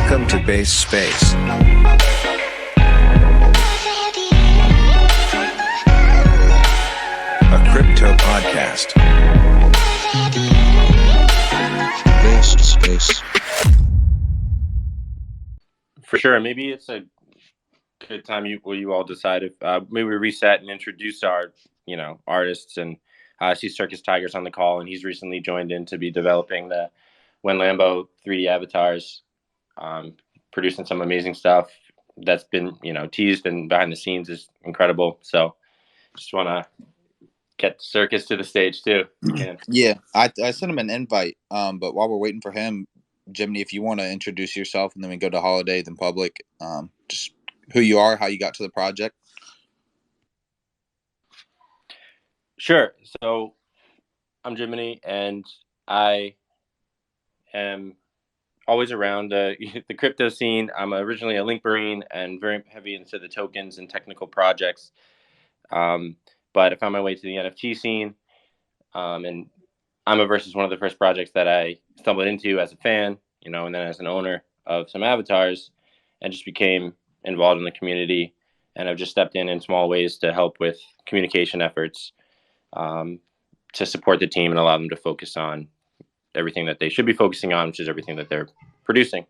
Welcome to Base Space. A crypto podcast. Base Space. For sure. Maybe it's a good time where you all decide if maybe we reset and introduce our, artists. And I see Circus Tiger's on the call, and he's recently joined in to be developing the WynLambo 3D avatars, producing some amazing stuff that's been, teased and behind the scenes is incredible. So just want to get Circus to the stage too. Yeah, I sent him an invite, but while we're waiting for him, Jiminy, if you want to introduce yourself, and then we go to Holiday, then Public, just who you are, how you got to the project. Sure. So I'm Jiminy, and I am always around the crypto scene. I'm originally a Link Marine and very heavy into the tokens and technical projects. But I found my way to the NFT scene, and Immaverse is one of the first projects that I stumbled into as a fan, and then as an owner of some avatars, and just became involved in the community. And I've just stepped in small ways to help with communication efforts, to support the team and allow them to focus on everything that they should be focusing on, which is everything that they're producing.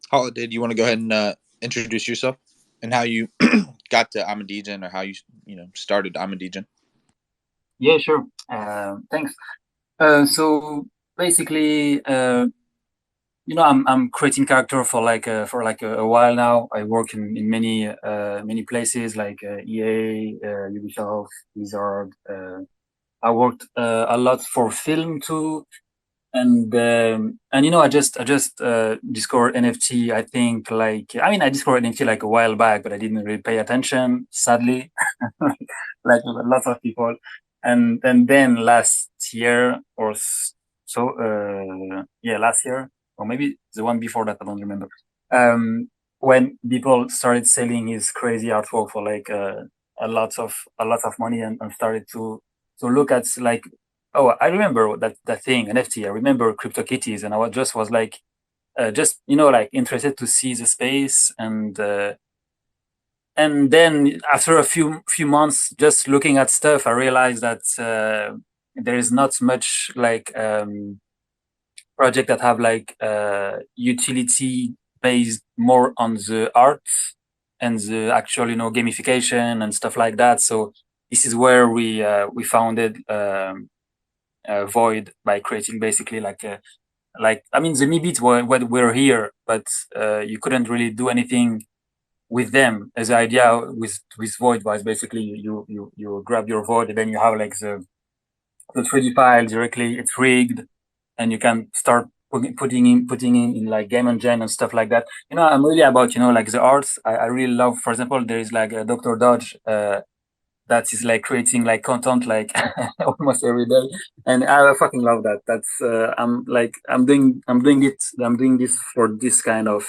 Holiday, do you want to go ahead and introduce yourself and how you got to ImmaDegen, or how you started ImmaDegen? Yeah, sure. Thanks. So basically, I'm creating character for a while now. I work in many places like EA, Ubisoft, Blizzard. I worked a lot for film too, and I just discovered NFT. I think I discovered NFT like a while back, but I didn't really pay attention, sadly, like lots of people. And then last year or so, last year, or maybe the one before that, I don't remember. When people started selling his crazy artwork for a lot of money, and started to look at I remember that thing, NFT. I remember CryptoKitties, and I was interested to see the space, and then after a few months just looking at stuff, I realized that there is not much project that have utility based more on the art and the actual gamification and stuff like that. So this is where we founded Void by creating basically the Mibit were here, but you couldn't really do anything with them. As the idea with Void was basically you grab your Void, and then you have the 3D file directly. It's rigged, and you can start putting in Game Engine and stuff like that. I'm really about the arts. I really love, for example, there is a Dr. Dodge that is creating content almost every day, and I fucking love that. That's I'm doing this for this kind of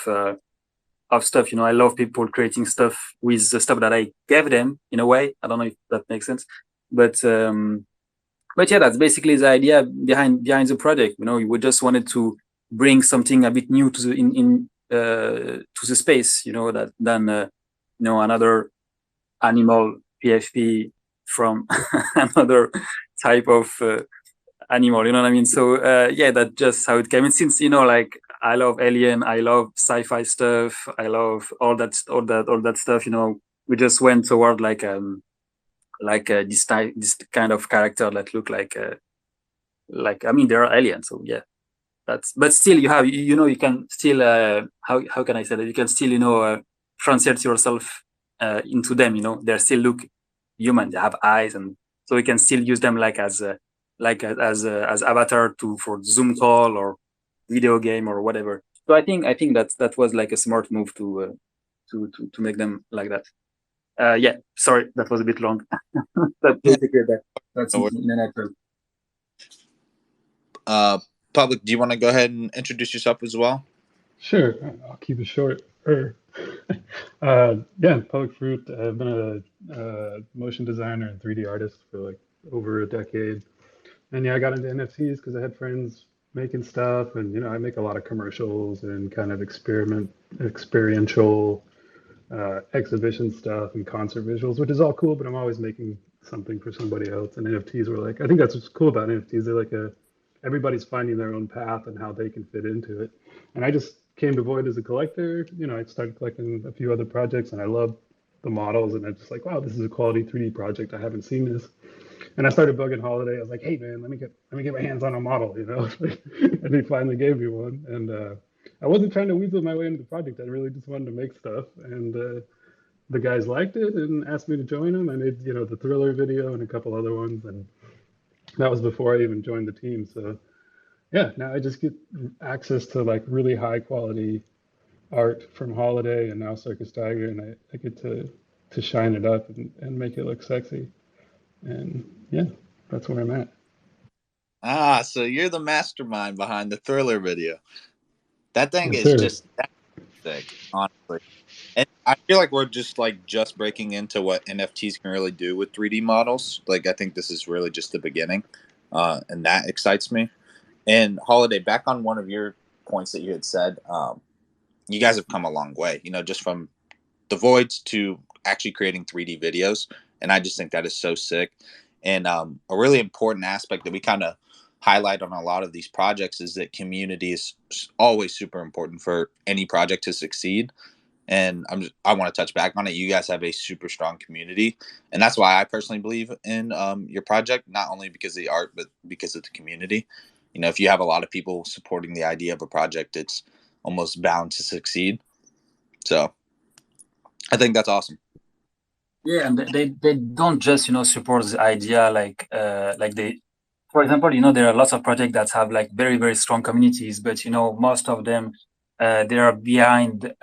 stuff. I love people creating stuff with the stuff that I gave them, in a way. I don't know if that makes sense, but yeah, that's basically the idea behind the project. We just wanted to bring something a bit new to the space, than another animal PFP from another type of animal. You know what I mean? So that's just how it came. And since I love Alien, I love sci-fi stuff, I love all that stuff. We just went toward this kind of character that look there are aliens. So yeah, but still you have you can still how can I say that, you can still translate yourself into them. They still look human, they have eyes, and so we can still use them as avatar for Zoom call or video game or whatever. So I think that was a smart move to make them like that. Yeah, sorry, that was a bit long. That's basically that's in a nutshell. Public, do you want to go ahead and introduce yourself as well? Sure, I'll keep it short. Public Fruit. I've been a motion designer and 3D artist for over a decade. And yeah, I got into NFTs because I had friends making stuff, and I make a lot of commercials and kind of experiential exhibition stuff and concert visuals, which is all cool. But I'm always making something for somebody else. And NFTs were like, I think that's what's cool about NFTs. They're like everybody's finding their own path and how they can fit into it. And I just came to Void as a collector. I started collecting a few other projects, and I love the models. And I'm just like, wow, this is a quality 3D project. I haven't seen this. And I started bugging Holiday. I was like, "Hey man, let me get my hands on a model," and he finally gave me one. And I wasn't trying to weasel my way into the project. I really just wanted to make stuff. And the guys liked it and asked me to join them. I made the Thriller video and a couple other ones, and that was before I even joined the team. So yeah, now I just get access to like really high quality art from Holiday and now Circus Tiger, and I get to shine it up and make it look sexy. And yeah, that's where I'm at. Ah, so you're the mastermind behind the Thriller video. That thing Yes, is sir. just sick, honestly. And I feel like we're just breaking into what NFTs can really do with 3D models. Like I think this is really just the beginning, and that excites me. And Holiday, back on one of your points that you had said, you guys have come a long way. Just from the voids to actually creating 3D videos, and I just think that is so sick. And a really important aspect that we kind of highlight on a lot of these projects is that community is always super important for any project to succeed. And I want to touch back on it. You guys have a super strong community, and that's why I personally believe in your project, not only because of the art, but because of the community. If you have a lot of people supporting the idea of a project, it's almost bound to succeed. So I think that's awesome. Yeah, and they don't just support the idea like they, for example, there are lots of projects that have like very very strong communities, but most of them they are behind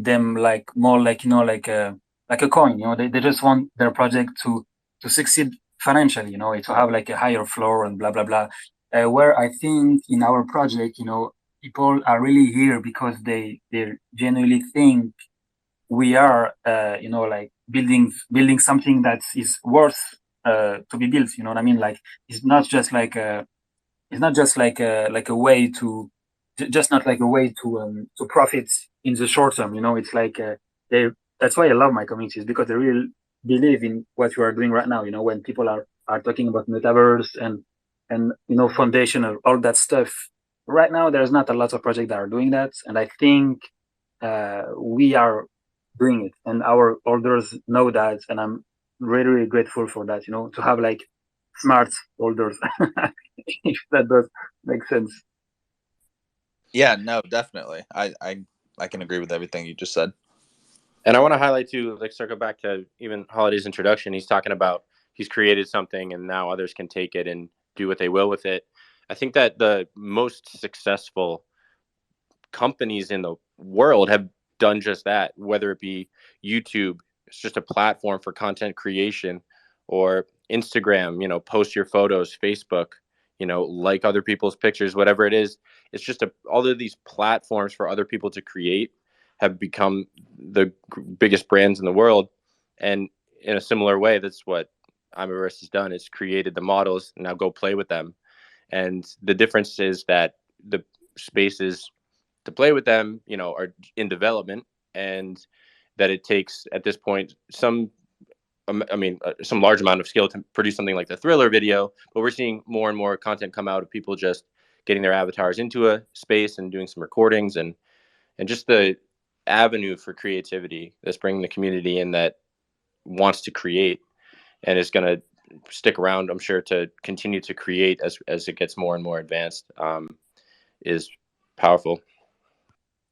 them like more like like a coin. They just want their project to succeed financially, to have like a higher floor and blah blah blah. Where I think in our project, people are really here because they genuinely think we are like building something that is worth to be built. You know what I mean? Like it's not just like a way to just not like a way to profit in the short term. It's like they that's why I love my communities, because they really believe in what you are doing right now. When people are talking about metaverse and foundation and all that stuff, right now there's not a lot of projects that are doing that, and I think we are doing it, and our holders know that, and I'm really really grateful for that. To have like smart holders, if that does make sense. Yeah, no, definitely. I can agree with everything you just said. And I want to highlight too, like circle back to even Holiday's introduction. He's talking about he's created something and now others can take it and do what they will with it. I think that the most successful companies in the world have done just that, whether it be YouTube, it's just a platform for content creation, or Instagram, post your photos, Facebook, like other people's pictures, whatever it is. It's just all of these platforms for other people to create have become the biggest brands in the world. And in a similar way, that's what Immaverse has done. It's created the models. Now go play with them. And the difference is that the spaces to play with them, are in development, and that it takes at this point some large amount of skill to produce something like the Thriller video. But we're seeing more and more content come out of people just getting their avatars into a space and doing some recordings, and just the avenue for creativity that's bringing the community in that wants to create and is going to stick around, I'm sure, to continue to create as it gets more and more advanced, is powerful.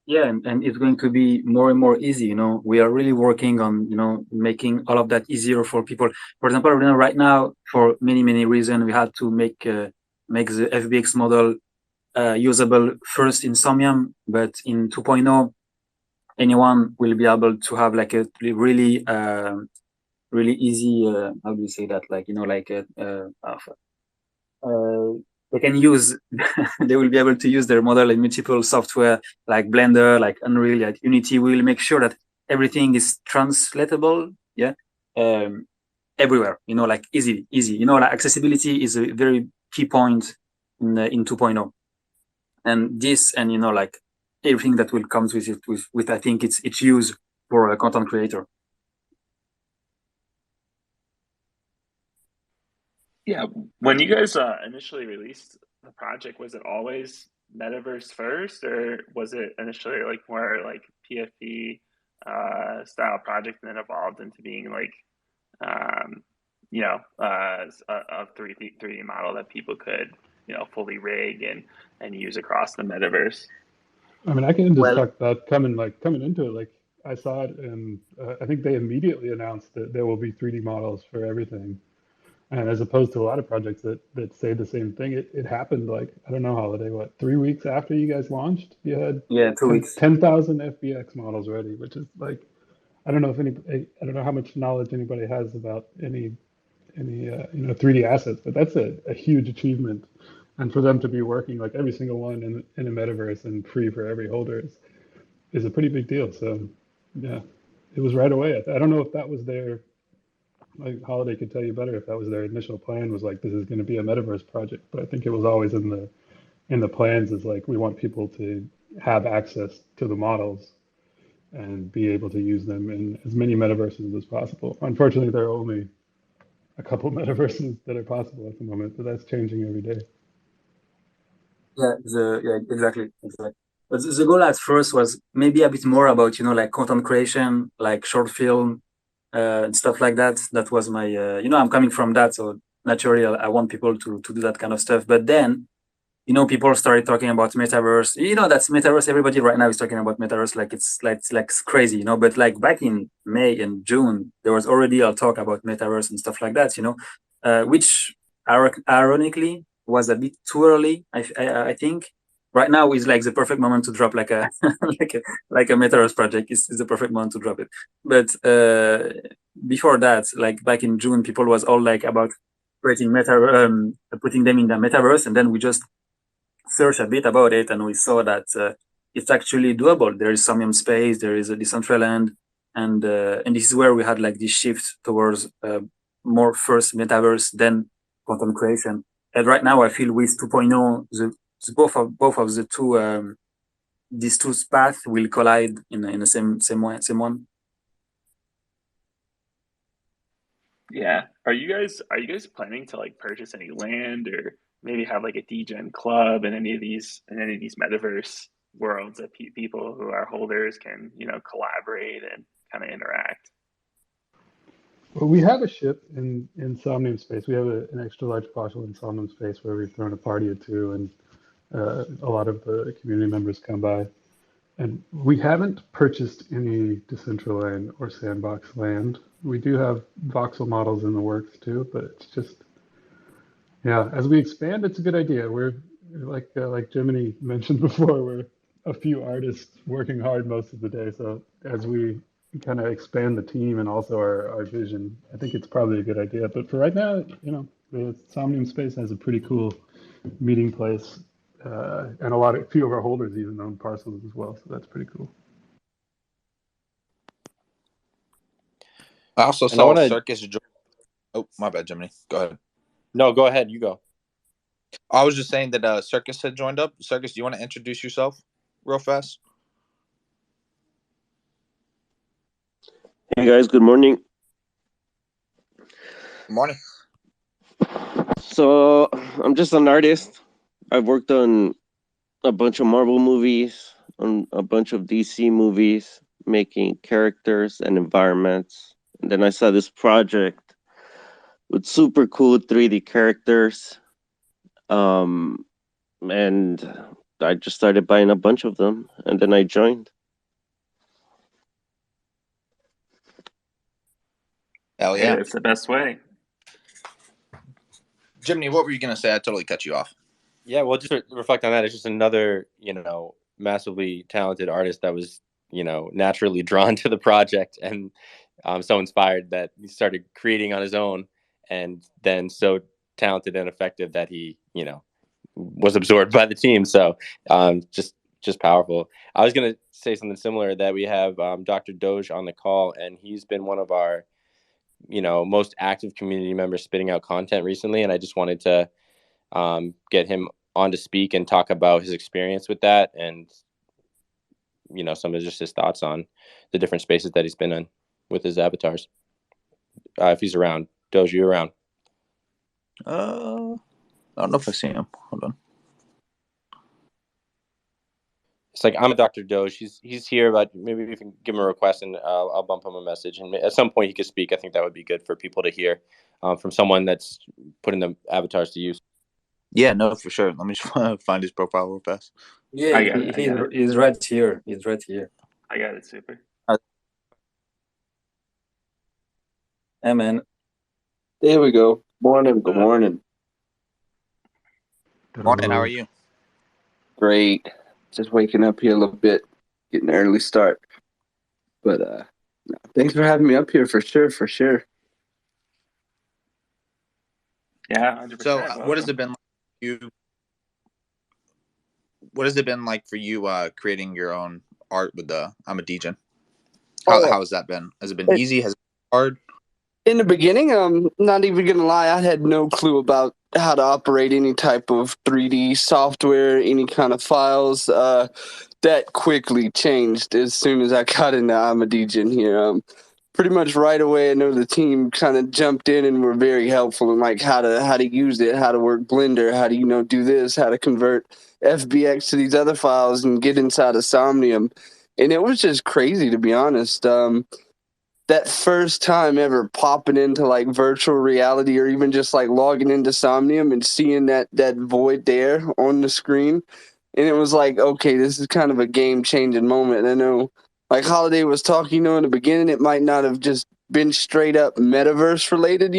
Yeah, and it's going to be more and more easy. We are really working on making all of that easier for people. For example, right now, for many reasons, we had to make the FBX model usable first in Somnium, but in 2.0 anyone will be able to have like a really really easy how do you say that, like they can use they will be able to use their model in multiple software like Blender, like Unreal, like Unity. We will make sure that everything is translatable. Yeah. everywhere, like easy, like accessibility is a very key point in 2.0. And this, and like everything that will come with it, with I think it's used for a content creator. Yeah, when you guys initially released the project, was it always Metaverse first, or was it initially like more like PFP style project and then evolved into being like a 3D model that people could fully rig and use across the metaverse? I mean, I can just talk about coming into it. Like I saw it, and I think they immediately announced that there will be 3D models for everything. And as opposed to a lot of projects that say the same thing, it happened like, I don't know, Holiday, what, 3 weeks after you guys launched, you had 2 weeks, 10,000 FBX models ready, which is like, I don't know how much knowledge anybody has about any 3D assets, but that's a huge achievement. And for them to be working like every single one in a metaverse and free for every holder is a pretty big deal. So yeah, it was right away. I don't know if that was their, like Holiday could tell you better, if that was their initial plan, was like, this is going to be a metaverse project. But I think it was always in the plans, is like, we want people to have access to the models and be able to use them in as many metaverses as possible. Unfortunately, there are only a couple metaverses that are possible at the moment, but that's changing every day. Yeah, exactly. But the goal at first was maybe a bit more about like content creation, like short film, and stuff like that. That was my I'm coming from that, so naturally I want people to do that kind of stuff. But then people started talking about metaverse. That's metaverse. Everybody right now is talking about metaverse like it's crazy, But like back in May and June, there was already a talk about metaverse and stuff like that, which ironically was a bit too early. I think right now is like the perfect moment to drop like a like a metaverse project. Is the perfect moment to drop it. But before that, like back in June, people was all like about creating putting them in the metaverse, and then we just searched a bit about it, and we saw that it's actually doable. There is Somnium Space, there is a Decentraland, and this is where we had like this shift towards more first metaverse, then content creation. And right now, I feel with 2.0, both of the two these two paths will collide in the same one. Yeah. Are you guys planning to like purchase any land or maybe have like a degen club in any of these metaverse worlds that people who are holders can collaborate and kind of interact? Well, we have a ship in Somnium Space. We have an extra large parcel in Somnium Space where we've thrown a party or two, and a lot of the community members come by. And we haven't purchased any Decentraland or Sandbox land. We do have voxel models in the works too, but it's just, yeah, as we expand, it's a good idea. We're like Jiminy mentioned before, we're a few artists working hard most of the day. So as we kind of expand the team and also our vision, I think it's probably a good idea. But for right now, the Somnium Space has a pretty cool meeting place, and a few of our holders even own parcels as well. So that's pretty cool. I also saw Circus. Oh, my bad, Jiminy. Go ahead. No, go ahead. You go. I was just saying that Circus had joined up. Circus, do you want to introduce yourself real fast? Hey guys, good morning. Good morning. So I'm just an artist. I've worked on a bunch of Marvel movies, on a bunch of DC movies, making characters and environments. And then I saw this project with super cool 3D characters. And I just started buying a bunch of them, and then I joined. Hell yeah. Hey, it's the best way. Jiminy, what were you going to say? I totally cut you off. Yeah, well, just to reflect on that, it's just another, massively talented artist that was, naturally drawn to the project and so inspired that he started creating on his own, and then so talented and effective that he, was absorbed by the team. So just powerful. I was going to say something similar, that we have Dr. Doge on the call, and he's been one of our most active community member spitting out content recently, and I just wanted to get him on to speak and talk about his experience with that, and some of just his thoughts on the different spaces that he's been in with his avatars. If he's around, Doge, you around? I don't know if I see him. Hold on. It's like, I'm a Dr. Doge. He's here, but maybe we can give him a request and I'll bump him a message. And at some point he could speak. I think that would be good for people to hear from someone that's putting the avatars to use. Yeah, no, for sure. Let me just find his profile real fast. Yeah, I got it. he's right here. He's right here. I got it, super. Hey, man. There we go. Morning. Good morning. Morning, how are you? Great. Just waking up here a little bit, getting an early start. But thanks for having me up here for sure. Yeah, 100%. So, Welcome. what has it been like for you? What has it been like for you creating your own art with the ImmaDegen? How has that been? Has it been easy? Has it been hard? In the beginning, I'm not even gonna lie, I had no clue about how to operate any type of 3D software, any kind of files. That quickly changed as soon as I got into ImmaDegen here. Pretty much right away, I know the team kind of jumped in and were very helpful in like how to use it, how to work Blender, how to do this, how to convert FBX to these other files and get inside of Somnium. And it was just crazy, to be honest. That first time ever popping into like virtual reality or even just like logging into Somnium and seeing that void there on the screen. And it was like, okay, this is kind of a game changing moment. And I know like Holiday was talking, in the beginning, it might not have just been straight up metaverse related,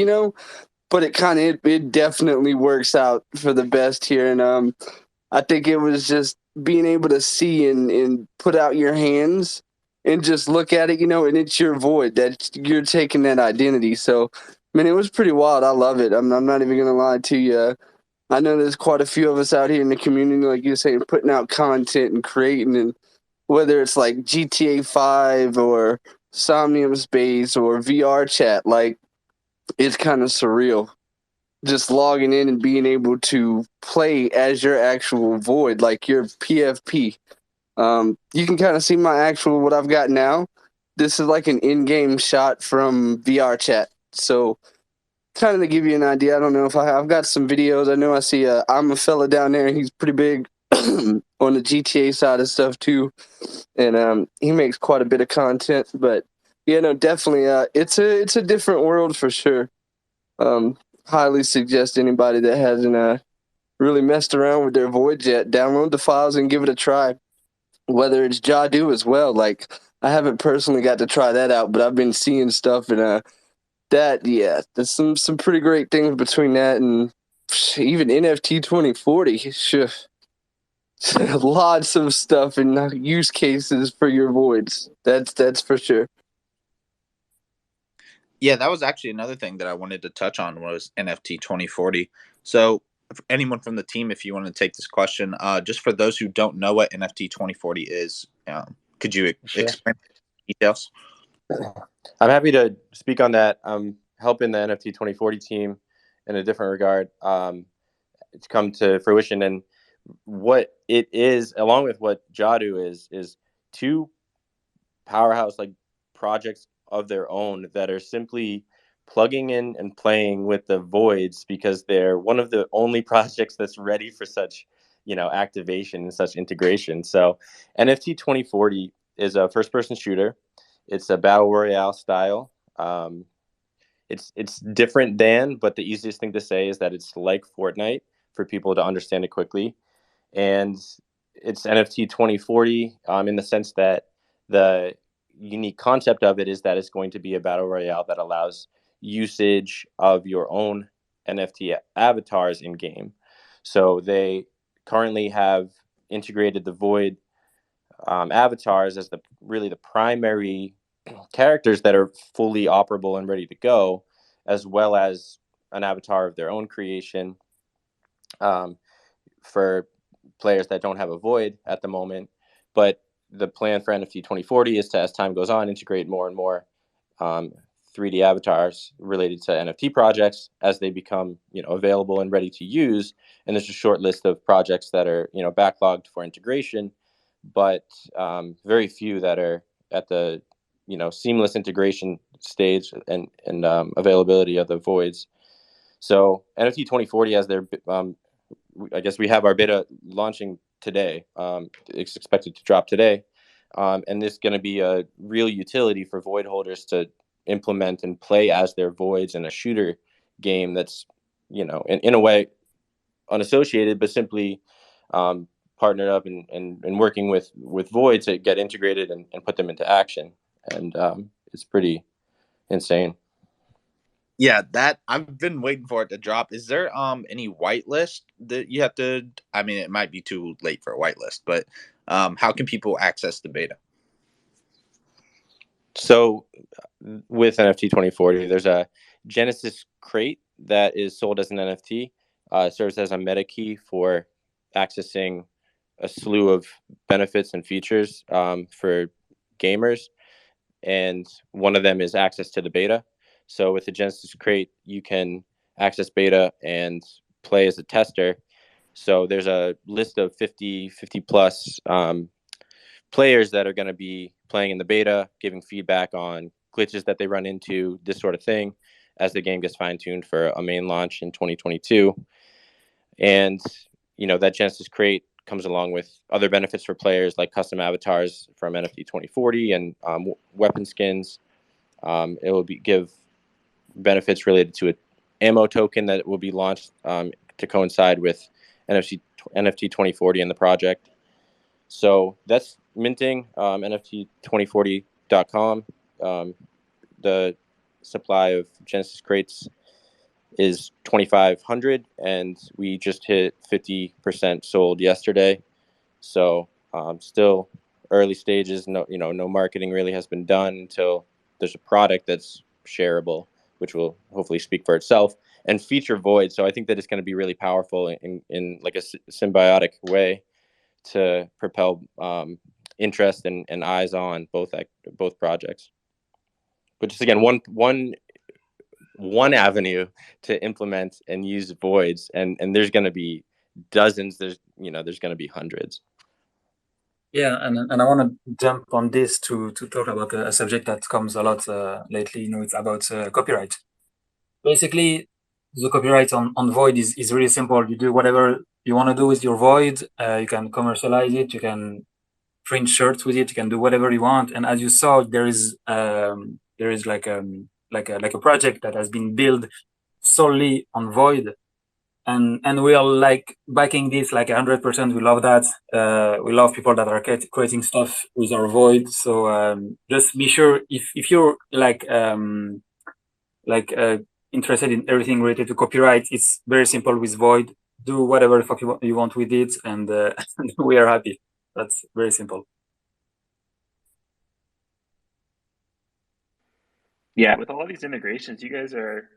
but it definitely works out for the best here. And I think it was just being able to see and put out your hands and just look at it, and it's your void that you're taking that identity. So, it was pretty wild. I love it. I'm not even going to lie to you. I know there's quite a few of us out here in the community, like you were saying, putting out content and creating, and whether it's like GTA 5 or Somnium Space or VR chat, like it's kind of surreal. Just logging in and being able to play as your actual void, like your PFP. You can kind of see my actual, what I've got now. This is like an in-game shot from VR chat. So kind of to give you an idea, I don't know if I've got some videos. I know I see I'm a fella down there. He's pretty big on the GTA side of stuff too. And he makes quite a bit of content, but yeah, no, definitely. It's a different world for sure. Highly suggest anybody that hasn't really messed around with their void yet, download the files and give it a try. Whether it's Jadu as well, like I haven't personally got to try that out, but I've been seeing stuff and there's some pretty great things between that and even NFT 2040. Sure. Lots of stuff and use cases for your voids. That's for sure. Yeah, that was actually another thing that I wanted to touch on was NFT 2040. So, for anyone from the team, if you want to take this question, just for those who don't know what NFT 2040 is, could you explain details? I'm happy to speak on that. I'm helping the NFT 2040 team in a different regard to come to fruition. And what it is, along with what Jadu is two powerhouse like projects of their own that are simply plugging in and playing with the voids because they're one of the only projects that's ready for such activation and such integration. So NFT 2040 is a first person shooter. It's a battle royale style. It's different than, but the easiest thing to say is that it's like Fortnite for people to understand it quickly. And it's NFT 2040 in the sense that the unique concept of it is that it's going to be a battle royale that allows usage of your own NFT avatars in game. So they currently have integrated the Void avatars as the primary characters that are fully operable and ready to go, as well as an avatar of their own creation for players that don't have a Void at the moment. But the plan for NFT 2040 is to, as time goes on, integrate more and more 3D avatars related to NFT projects as they become, available and ready to use. And there's a short list of projects that are, backlogged for integration, but very few that are at the, seamless integration stage and availability of the voids. So NFT 2040 has their, I guess we have our beta launching today. It's expected to drop today. And this is going to be a real utility for void holders to implement and play as their voids in a shooter game that's, in a way unassociated, but simply partnered up and working with void to get integrated and put them into action. And it's pretty insane. Yeah, that I've been waiting for it to drop. Is there any whitelist that you have to? I mean, it might be too late for a whitelist, but how can people access the beta? So with NFT 2040, there's a Genesis crate that is sold as an NFT. Serves as a meta key for accessing a slew of benefits and features for gamers. And one of them is access to the beta. So with the Genesis crate, you can access beta and play as a tester. So there's a list of 50 plus players that are going to be playing in the beta, giving feedback on glitches that they run into, this sort of thing, as the game gets fine-tuned for a main launch in 2022. And, that Genesis crate comes along with other benefits for players like custom avatars from NFT 2040 and weapon skins. It will give benefits related to an ammo token that will be launched to coincide with NFT 2040 in the project. So that's minting, NFT2040.com. The supply of Genesis crates is 2,500, and we just hit 50% sold yesterday. So still early stages. No marketing really has been done until there's a product that's shareable, which will hopefully speak for itself and feature void. So I think that it's going to be really powerful in like a symbiotic way to propel interest and eyes on both projects. But just again, one avenue to implement and use voids, and there's going to be dozens. There's going to be hundreds. Yeah, and I want to jump on this to talk about a subject that comes a lot lately. It's about copyright. Basically, the copyright on void is really simple. You do whatever you want to do with your void. You can commercialize it. You can print shirts with it. You can do whatever you want. And as you saw, there is like a project that has been built solely on void, and we are like backing this like 100%. We love that. We love people that are creating stuff with our void. So just be sure if you're interested in everything related to copyright, it's very simple with void. Do whatever the fuck you want with it, and we are happy. That's very simple. Yeah, with all of these integrations, you guys are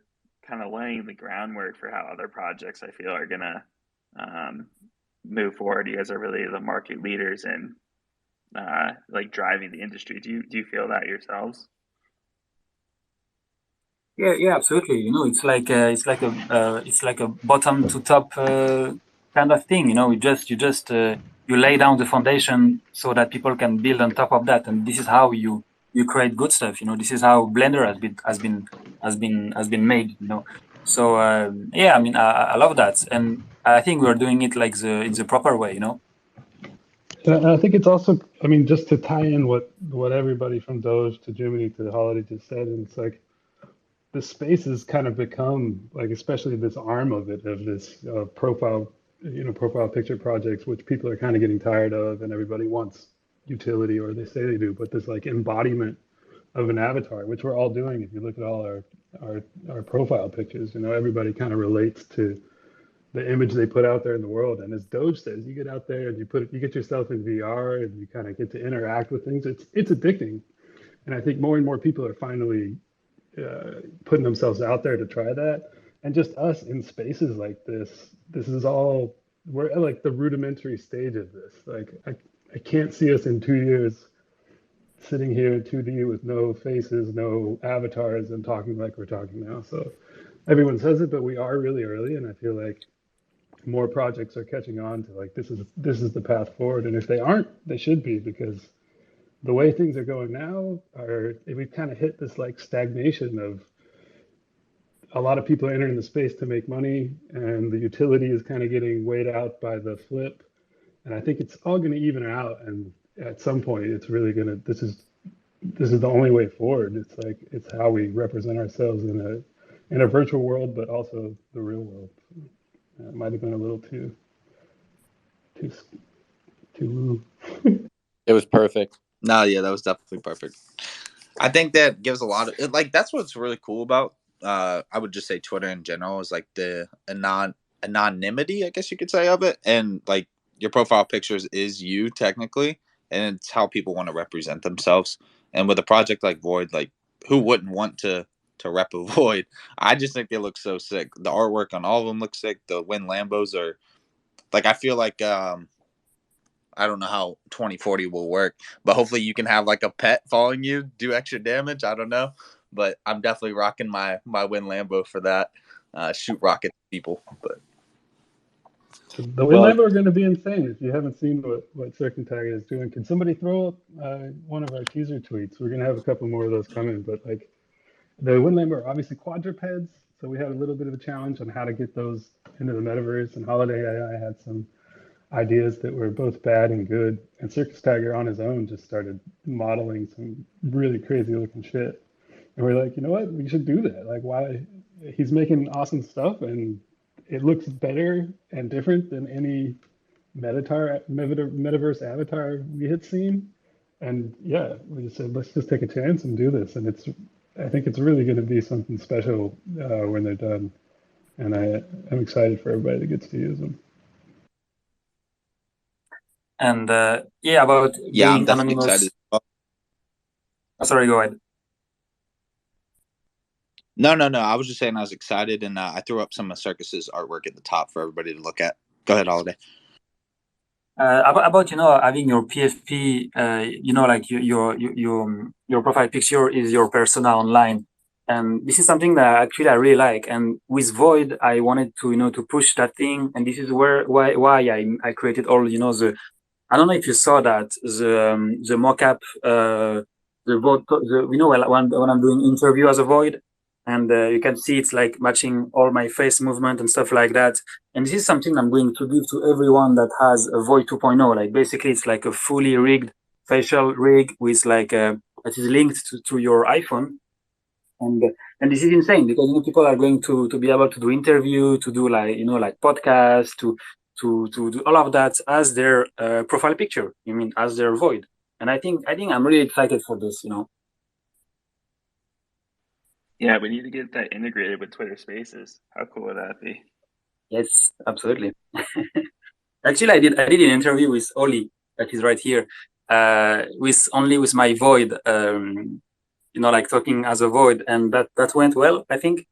kind of laying the groundwork for how other projects, I feel, are gonna move forward. You guys are really the market leaders in like driving the industry. Do you feel that yourselves? Yeah, absolutely. It's like a bottom to top kind of thing. You lay down the foundation so that people can build on top of that, and this is how you create good stuff. This is how Blender has been made. So yeah, I mean, I love that, and I think we're doing it like in the proper way. And I think it's also, I mean, just to tie in what everybody from Doge to Jiminy to Holiday just said, and it's like the space has kind of become like, especially this arm of it, of this profile picture projects, which people are kind of getting tired of, and everybody wants utility, or they say they do, but this like embodiment of an avatar, which we're all doing. If you look at all our profile pictures, everybody kind of relates to the image they put out there in the world. And as Doge says, you get out there and you get yourself in VR and you kind of get to interact with things. It's addicting. And I think more and more people are finally putting themselves out there to try that. And just us in spaces like this is all, we're at like the rudimentary stage of this. Like I can't see us in 2 years sitting here in 2D with no faces, no avatars, and talking like we're talking now. So everyone says it, but we are really early, and I feel like more projects are catching on to like this is the path forward. And if they aren't, they should be, because the way things are going now are we've kind of hit this like stagnation of a lot of people are entering the space to make money, and the utility is kind of getting weighed out by the flip. And I think it's all going to even out, and at some point, it's really going to. This is the only way forward. It's like it's how we represent ourselves in a virtual world, but also the real world. So, it might have been a little too woo. It was perfect. No, yeah, that was definitely perfect. I think that gives a lot of like that's what's really cool about I would just say Twitter in general is like the anonymity, I guess you could say, of it, and like your profile pictures is you technically, and it's how people want to represent themselves. And with a project like Void, like who wouldn't want to rep a Void? I just think they look so sick. The artwork on all of them looks sick. The WynLambos are like I feel like I don't know how 2040 will work, but hopefully you can have like a pet following you, do extra damage. I don't know, but I'm definitely rocking my WynLambo for that. Shoot rocket people, but The WynLambo are going to be insane. If you haven't seen what Circumtag is doing, can somebody throw up one of our teaser tweets? We're going to have a couple more of those coming, but like the WynLambo are obviously quadrupeds, so we had a little bit of a challenge on how to get those into the metaverse. And Holiday AI had some ideas that were both bad and good. And Circus Tiger on his own just started modeling some really crazy looking shit. And we're like, you know what? We should do that. Like, why? He's making awesome stuff, and it looks better and different than any metaverse avatar we had seen. And yeah, we just said, let's just take a chance and do this. And I think it's really going to be something special when they're done. And I'm excited for everybody that gets to use them. And yeah, about yeah, I'm being definitely anonymous. excited. Sorry, go ahead. No. I was just saying I was excited, and I threw up some of Circus's artwork at the top for everybody to look at. Go ahead, Holiday. About having your PFP, like your profile picture is your persona online, and this is something that actually I really like. And with Void, I wanted to to push that thing, and this is why I created all the. I don't know if you saw that the mockup, the Void, when I'm doing interview as a Void, and you can see it's like matching all my face movement and stuff like that. And this is something I'm going to give to everyone that has a Void 2.0. Like basically, it's like a fully rigged facial rig with like that is linked to your iPhone. And this is insane because people are going to be able to do interview, to do like podcasts, to do all of that as their profile picture. As their Void. And I think I'm really excited for this. Yeah, we need to get that integrated with Twitter Spaces. How cool would that be? Yes, absolutely. Actually, I did an interview with Oli, that is right here, with my Void, like talking as a Void, and that went well, I think.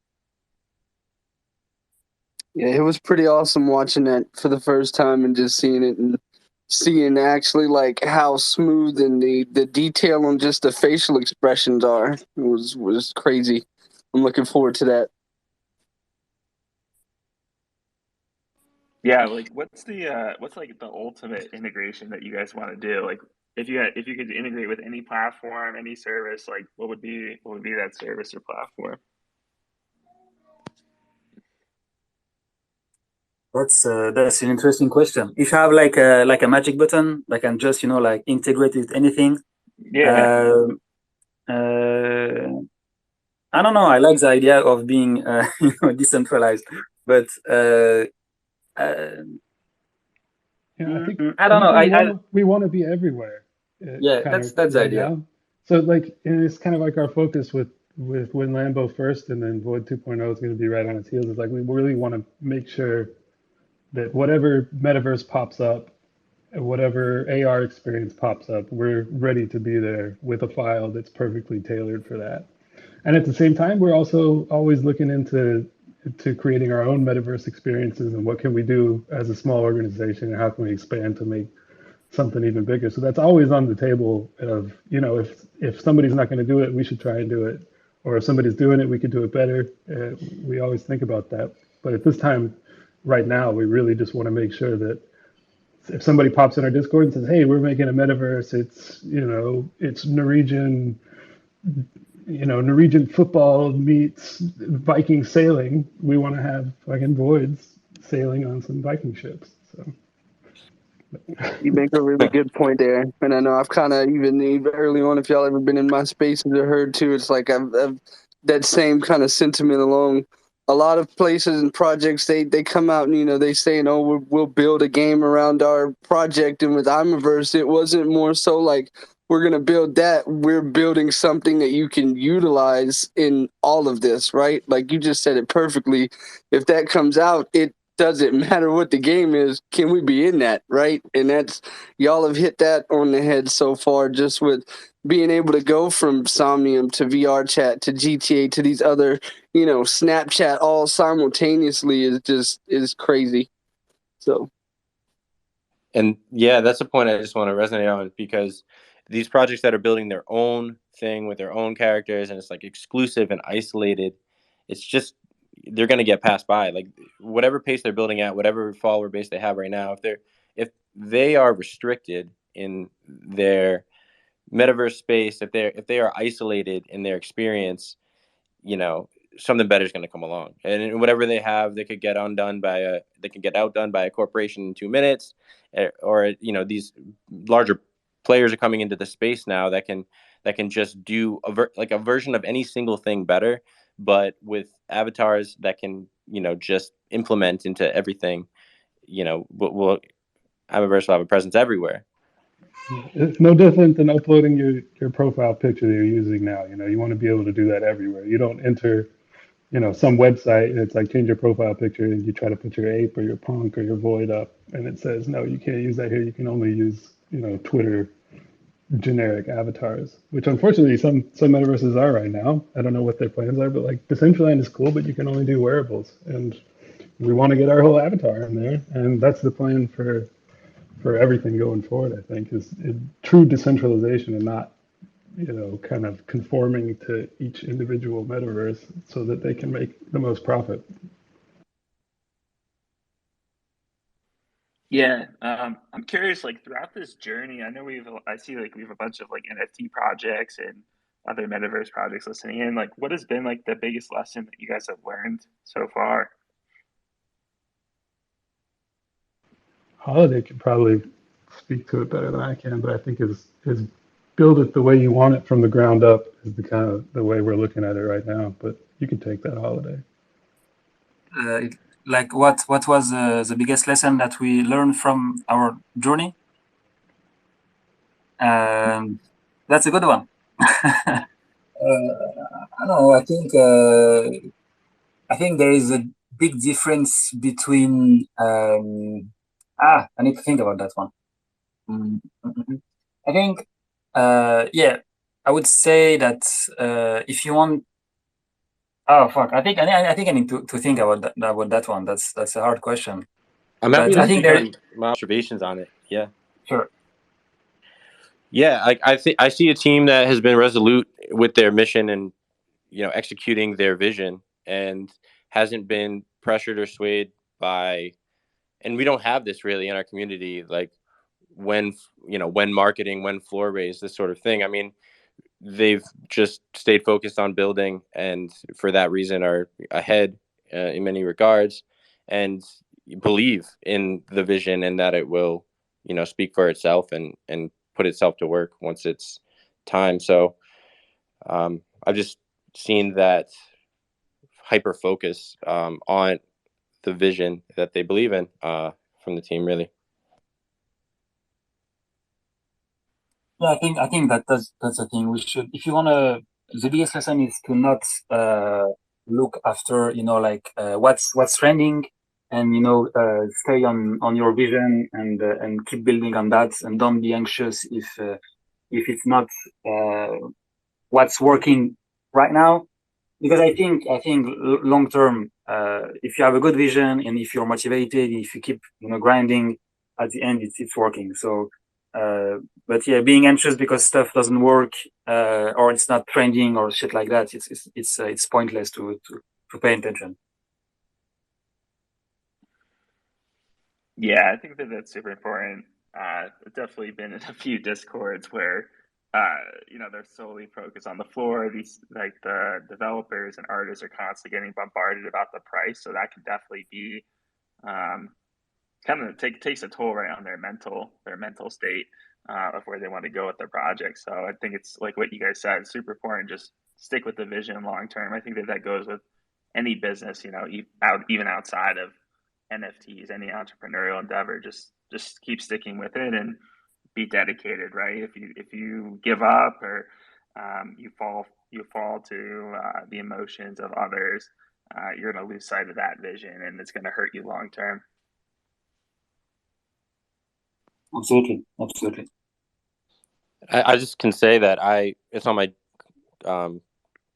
Yeah, it was pretty awesome watching that for the first time and just seeing it and seeing actually like how smooth and the detail on just the facial expressions are. It was crazy. I'm looking forward to that. Yeah, like what's like the ultimate integration that you guys want to do? Like if you could integrate with any platform, any service, like what would be that service or platform? That's an interesting question. If you have like a magic button that can just like integrate with anything, Yeah. I don't know. I like the idea of being decentralized, but Yeah, I think I don't know. We want to be everywhere. Yeah, that's the idea. Now. So like, and it's kind of like our focus with WynLambo first, and then Void 2.0 is going to be right on its heels. It's like we really want to make sure that whatever metaverse pops up, whatever AR experience pops up, we're ready to be there with a file that's perfectly tailored for that. And at the same time, we're also always looking into creating our own metaverse experiences and what can we do as a small organization and how can we expand to make something even bigger. So that's always on the table of, if somebody's not going to do it, we should try and do it. Or if somebody's doing it, we could do it better. We always think about that. But at this time, right now, we really just want to make sure that if somebody pops in our Discord and says, "Hey, we're making a metaverse. It's Norwegian, Norwegian football meets Viking sailing. We want to have fucking voids sailing on some Viking ships." So You make a really good point there, and I know I've kind of even early on, if y'all ever been in my spaces or heard too, it's like I've that same kind of sentiment along. A lot of places and projects they come out and they say we'll build a game around our project, and with Immaverse it wasn't more so like we're gonna build that. We're building something that you can utilize in all of this, right? Like you just said it perfectly. If that comes out, it doesn't matter what the game is. Can we be in that, right? And that's y'all have hit that on the head so far, just with being able to go from Somnium to VR chat to GTA to these other, Snapchat all simultaneously is crazy. So. And yeah, that's a point I just want to resonate on, because these projects that are building their own thing with their own characters and it's like exclusive and isolated, it's just they're going to get passed by. Like whatever pace they're building at, whatever follower base they have right now, if they are restricted in their metaverse space, if they are isolated in their experience, something better is going to come along, and whatever they have, they could get outdone by a corporation in 2 minutes, or these larger players are coming into the space now that can just do a version of any single thing better, but with avatars that can just implement into everything. Will Immaverse will have a presence everywhere. it's no different than uploading your profile picture that you're using now. You want to be able to do that everywhere. You don't enter some website and it's like change your profile picture and you try to put your ape or your punk or your void up and it says no, you can't use that here. You can only use Twitter generic avatars, which unfortunately some metaverses are right now. I don't know what their plans are, but like Decentraland is cool, but you can only do wearables, and we want to get our whole avatar in there, and that's the plan for everything going forward. I think is true decentralization and not kind of conforming to each individual metaverse so that they can make the most profit. Yeah, I'm curious. Like throughout this journey, I know I see like we have a bunch of like NFT projects and other metaverse projects listening in. Like, what has been like the biggest lesson that you guys have learned so far? Holiday could probably speak to it better than I can, but I think is build it the way you want it from the ground up is the kind of the way we're looking at it right now. But you can take that, Holiday. Like what was the biggest lesson that we learned from our journey? That's a good one. I don't know. I think there is a big difference between. I need to think about that one. I think, I would say that if you want. Oh fuck! I think I need to think about that one. That's a hard question. I'm happy But to speak on my observations on it. Yeah. Sure. Yeah, I see a team that has been resolute with their mission and executing their vision, and hasn't been pressured or swayed by. And we don't have this really in our community, like when marketing, when floor raise, this sort of thing. I mean, they've just stayed focused on building, and for that reason are ahead in many regards, and believe in the vision and that it will speak for itself and put itself to work once it's time. So I've just seen that hyper focus on the vision that they believe in from the team, really. Yeah, I think that's the thing. We should, if you wanna, the biggest lesson is to not look after what's trending, and stay on your vision and keep building on that, and don't be anxious if it's not what's working right now, because I think long term, if you have a good vision and if you're motivated, if you keep grinding, at the end it's working. So But yeah, being anxious because stuff doesn't work or it's not trending or shit like that, it's pointless to pay attention. Yeah, I think that that's super important. I've definitely been in a few discords where, they're solely focused on the floor. These like the developers and artists are constantly getting bombarded about the price, so that can definitely be um, kind of takes a toll right on their mental state of where they want to go with their project. So I think it's like what you guys said, it's super important. Just stick with the vision long term. I think that goes with any business, even outside of NFTs, any entrepreneurial endeavor. Just keep sticking with it and be dedicated, right? If you give up or you fall to the emotions of others, you're going to lose sight of that vision, and it's going to hurt you long term. Absolutely. I just can say that it's on my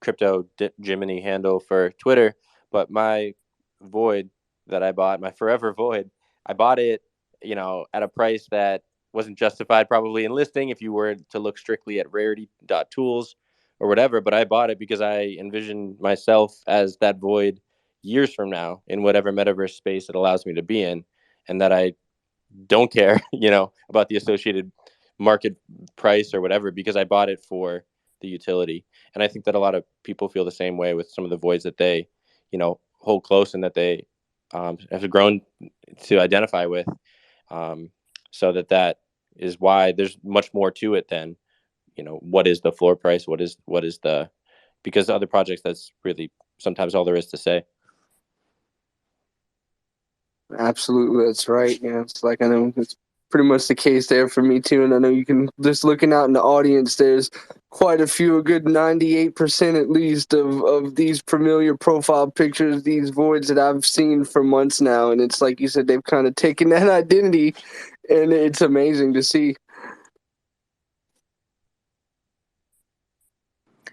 crypto Jiminy handle for Twitter, but my void that I bought, my forever void, I bought it, at a price that wasn't justified probably in listing if you were to look strictly at rarity.tools or whatever, but I bought it because I envisioned myself as that void years from now in whatever metaverse space it allows me to be in, and that I don't care, about the associated market price or whatever, because I bought it for the utility. And I think that a lot of people feel the same way with some of the voids that they, hold close and that they have grown to identify with. So that is why there's much more to it than, what is the floor price? What is the, because other projects, that's really sometimes all there is to say. Absolutely, that's right. Yeah, it's like I know it's pretty much the case there for me too, and I know you can just looking out in the audience. There's quite a few, a good 98% at least of these familiar profile pictures, these voids that I've seen for months now, and it's like you said, they've kind of taken that identity, and it's amazing to see.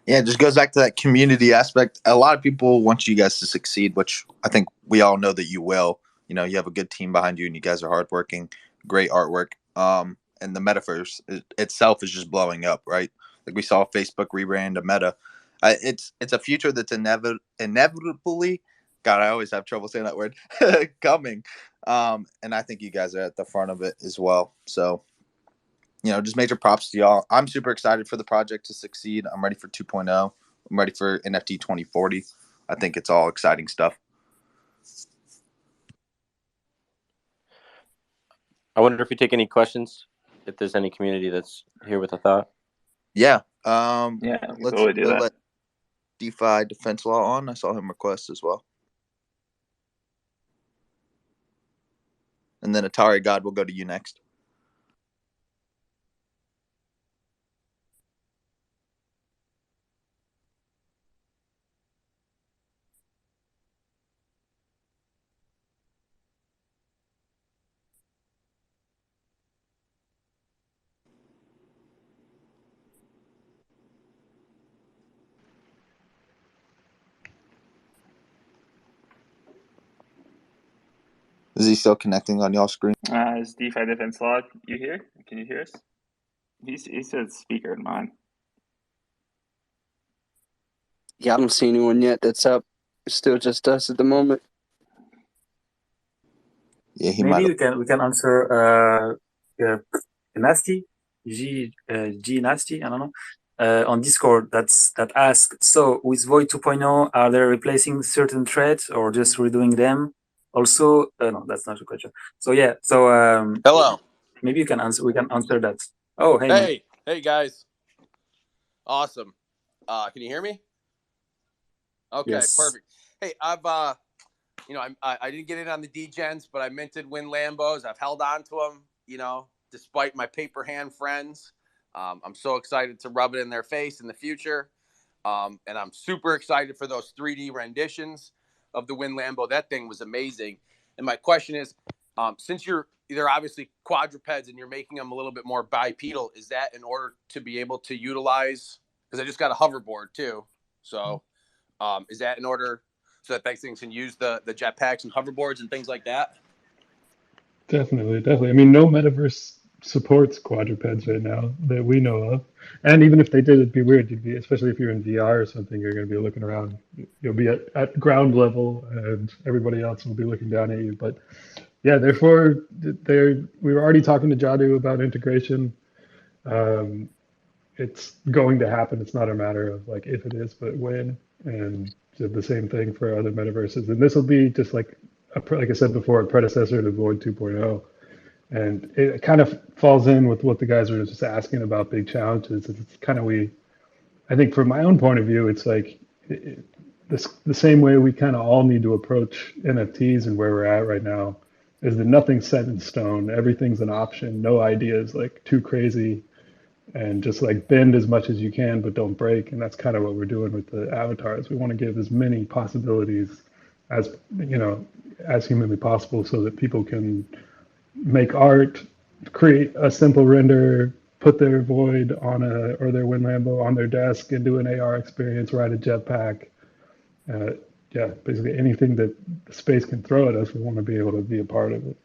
Yeah, it just goes back to that community aspect. A lot of people want you guys to succeed, which I think we all know that you will. You have a good team behind you, and you guys are hardworking, great artwork. And the metaverse itself is just blowing up, right? Like we saw Facebook rebrand to Meta. It's a future that's inevitably, God, I always have trouble saying that word, coming. And I think you guys are at the front of it as well. So, just major props to y'all. I'm super excited for the project to succeed. I'm ready for 2.0. I'm ready for NFT 2040. I think it's all exciting stuff. I wonder if we take any questions, if there's any community that's here with a thought. Yeah. Let's totally do that. Let DeFi Defense Law on. I saw him request as well. And then Atari God, will go to you next. Is he still connecting on y'all's screen? Is DeFi Defense Law you here? Can you hear us? He said speaker in mine. Yeah, I don't see anyone yet that's up. It's still just us at the moment. Yeah, he Maybe might. we can answer Nasty, G Nasty, I don't know, on Discord that asked, so with Void 2.0, are they replacing certain threads or just redoing them? Also, no, that's not the question. So yeah, Hello. Maybe we can answer that. Oh, hey, man. Hey guys. Awesome. Can you hear me? Okay, Yes. Perfect. Hey, I've I didn't get in on the degens, but I minted WynLambos. I've held on to them, despite my paper hand friends. I'm so excited to rub it in their face in the future. And I'm super excited for those 3D renditions of the WynLambo. That thing was amazing. And my question is, since they're obviously quadrupeds and you're making them a little bit more bipedal, is that in order to be able to utilize, because I just got a hoverboard too. So is that in order so that these things can use the jetpacks and hoverboards and things like that? Definitely. I mean, no metaverse supports quadrupeds right now that we know of. And even if they did, it'd be weird. You'd be, especially if you're in VR or something, you're going to be looking around. You'll be at ground level, and everybody else will be looking down at you. But yeah, therefore, we were already talking to Jadu about integration. Um, it's going to happen. It's not a matter of like if it is, but when. And the same thing for other metaverses. And this will be just like I said before, a predecessor to Void 2.0. And it kind of falls in with what the guys were just asking about big challenges. It's kind of I think from my own point of view, it's like the same way we kind of all need to approach NFTs and where we're at right now is that nothing's set in stone. Everything's an option. No idea is like too crazy, and just like bend as much as you can, but don't break. And that's kind of what we're doing with the avatars. We want to give as many possibilities as as humanly possible, so that people can make art, create a simple render, put their Void on or their WynLambo on their desk and do an AR experience, ride a jetpack. Uh, yeah, basically anything that space can throw at us, we want to be able to be a part of it.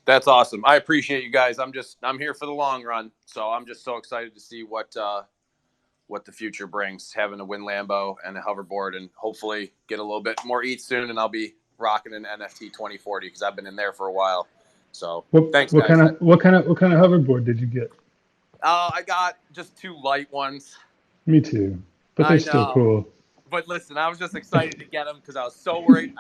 That's awesome. I appreciate you guys. I'm here for the long run, so I'm just so excited to see what the future brings. Having a WynLambo and a hoverboard, and hopefully get a little bit more ETH soon, and I'll be rocking an NFT 2040 because I've been in there for a while. So thanks, what guys. What kind of hoverboard did you get? I got just 2 light ones. Me too, but they're still cool. But listen, I was just excited to get them because I was so worried.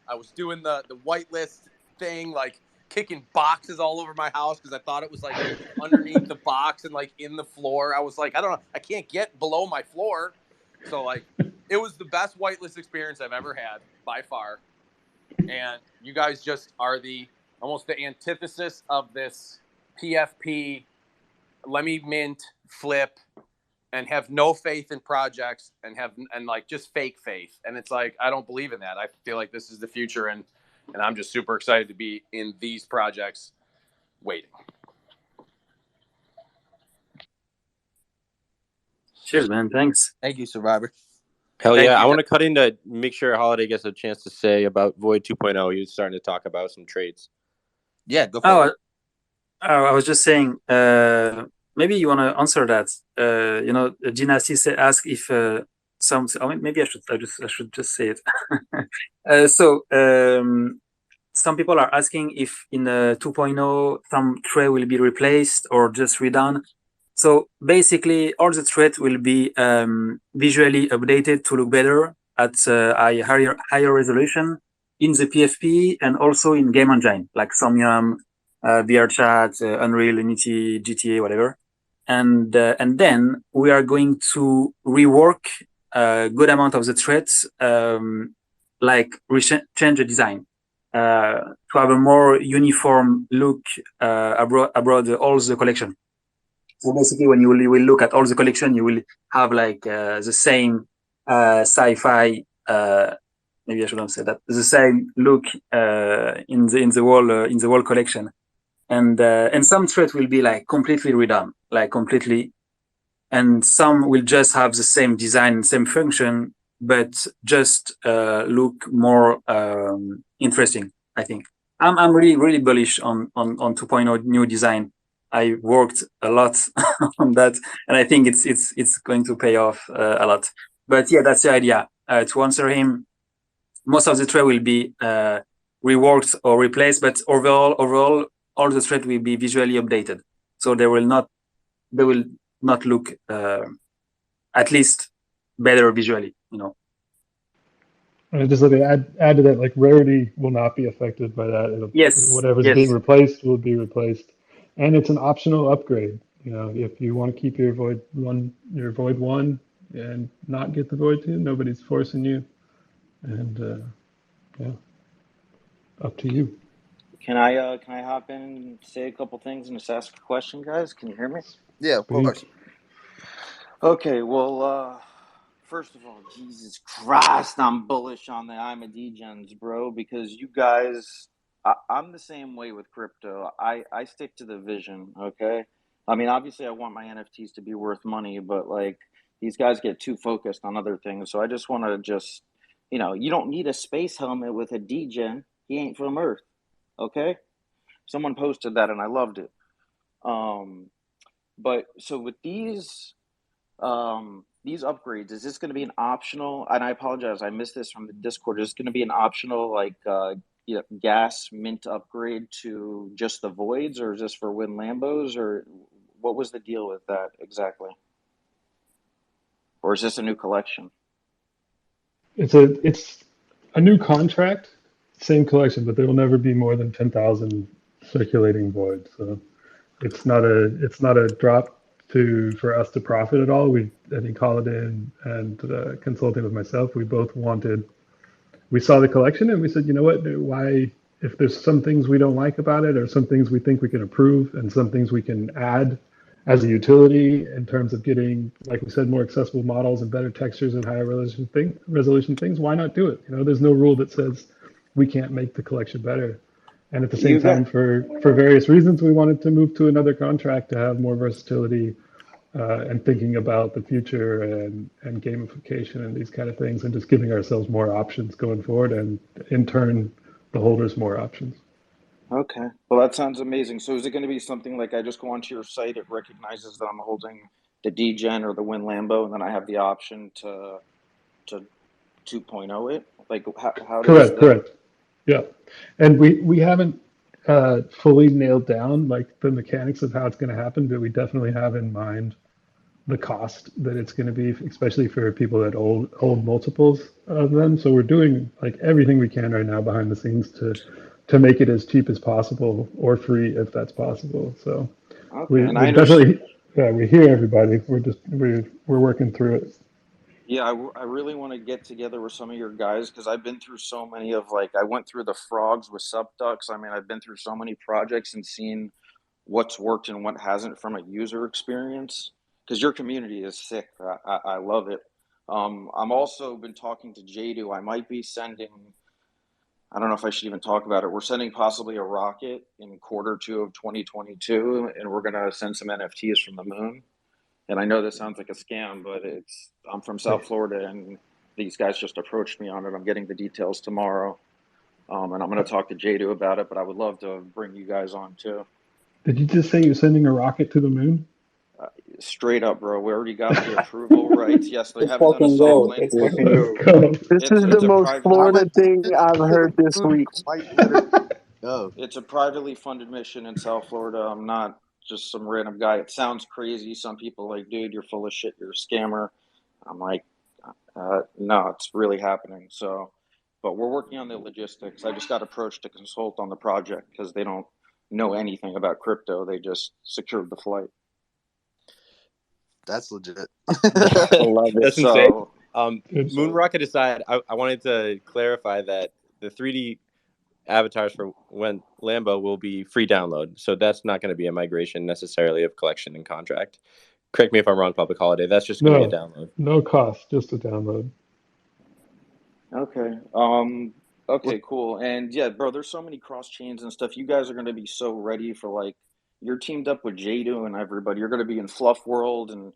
I was doing the whitelist thing, like kicking boxes all over my house because I thought it was like underneath the box and like in the floor. I was like, I don't know, I can't get below my floor. So like, it was the best whitelist experience I've ever had by far. And you guys just are almost the antithesis of this PFP. Let me mint, flip, and have no faith in projects and like just fake faith. And it's like, I don't believe in that. I feel like this is the future, and I'm just super excited to be in these projects waiting. Cheers, man. Thanks. Thank you, Survivor. Hell Thank yeah. you. I want to cut in to make sure Holiday gets a chance to say about Void 2.0. He was starting to talk about some trades. Yeah, go for it. I was just saying, maybe you want to answer that. Gina C asked if maybe I should just say it. Some people are asking if in 2.0 some tray will be replaced or just redone. So basically, all the threads will be visually updated to look better at a higher resolution in the PFP and also in game engine like Somnium, VRChat, Unreal, Unity, GTA, whatever. And then we are going to rework a good amount of the threads, change the design to have a more uniform look abroad all the collection. So basically, when you will look at all the collection, you will have like the same sci-fi. Maybe I shouldn't say that. The same look in the whole collection, and some threads will be like completely redone, and some will just have the same design, same function, but just look more interesting. I think I'm really bullish on 2.0 new design. I worked a lot on that, and I think it's going to pay off a lot. But yeah, that's the idea. To answer him, most of the thread will be reworked or replaced, but overall, all the thread will be visually updated. So they will not look at least better visually, And just let me add to that, like rarity will not be affected by that. Whatever's being replaced will be replaced. And it's an optional upgrade. If you want to keep your Void 1 and not get the Void 2, nobody's forcing you. And yeah, up to you. Can I hop in and say a couple things and just ask a question, guys? Can you hear me? Yeah, of course. Okay, well, first of all, Jesus Christ, I'm bullish on the ImmaDegens, bro, because you guys, I'm the same way with crypto. I stick to the vision, okay? I mean, obviously I want my NFTs to be worth money, but like these guys get too focused on other things. So I just want to you don't need a space helmet with a degen. He ain't from Earth, okay? Someone posted that and I loved it. But so with these upgrades, is this going to be an optional? And I apologize, I missed this from the Discord. Is this going to be an optional gas mint upgrade to just the voids, or is this for WynLambos, or what was the deal with that exactly? Or is this a new collection? It's a new contract, same collection, but there will never be more than 10,000 circulating voids. So it's not a drop for us to profit at all. I think Holiday and consulting with myself, we saw the collection and we said, you know what, why, if there's some things we don't like about it or some things we think we can improve and some things we can add as a utility in terms of getting, like we said, more accessible models and better textures and higher resolution things, why not do it? There's no rule that says we can't make the collection better. And at the same time, for various reasons, we wanted to move to another contract to have more versatility and thinking about the future and gamification and these kind of things, and just giving ourselves more options going forward, and in turn, the holders more options. Okay. Well, that sounds amazing. So is it going to be something like I just go onto your site, it recognizes that I'm holding the DGen or the WynLambo, and then I have the option to 2.0 it? Like how does Correct. Yeah. And we haven't fully nailed down like the mechanics of how it's going to happen, but we definitely have in mind the cost that it's going to be, especially for people that hold multiples of them. So we're doing like everything we can right now behind the scenes to make it as cheap as possible or free if that's possible. So Okay. And I we're understand. definitely, we hear everybody. We're working through it. Yeah, I really want to get together with some of your guys because I've been through so many of I went through the frogs with subducts. I mean, I've been through so many projects and seen what's worked and what hasn't from a user experience, because your community is sick. I love it. I'm also been talking to Jadu. I might be sending, I don't know if I should even talk about it. We're sending possibly a rocket in Q2 of 2022, and we're going to send some NFTs from the moon. And I know this sounds like a scam, but I'm from South Florida, and these guys just approached me on it. I'm getting the details tomorrow, and I'm going to talk to Jadu about it. But I would love to bring you guys on too. Did you just say you're sending a rocket to the moon? Straight up, bro. We already got the approval rights. Yes, they Let's haven't done a fucking soft go. landing. Let's fucking Let's go. go. This is It's the a most private. Florida thing I've heard this week. Might literally go. It's a privately funded mission in South Florida. I'm not just some random guy. It sounds crazy. Some people are like, dude, you're full of shit. You're a scammer. I'm like, no, it's really happening. So, but we're working on the logistics. I just got approached to consult on the project because they don't know anything about crypto. They just secured the flight. That's legit. I love it. That's So, insane. Moon rocket aside, I wanted to clarify that the 3D avatars for WynLambo will be free download. So that's not going to be a migration necessarily of collection and contract. Correct me if I'm wrong, Public Holiday. That's just going to be a download. No cost, just a download. okay. Okay, cool. And yeah, bro, there's so many cross chains and stuff. You guys are going to be so ready for you're teamed up with Jadu and everybody. You're going to be in Fluff World, and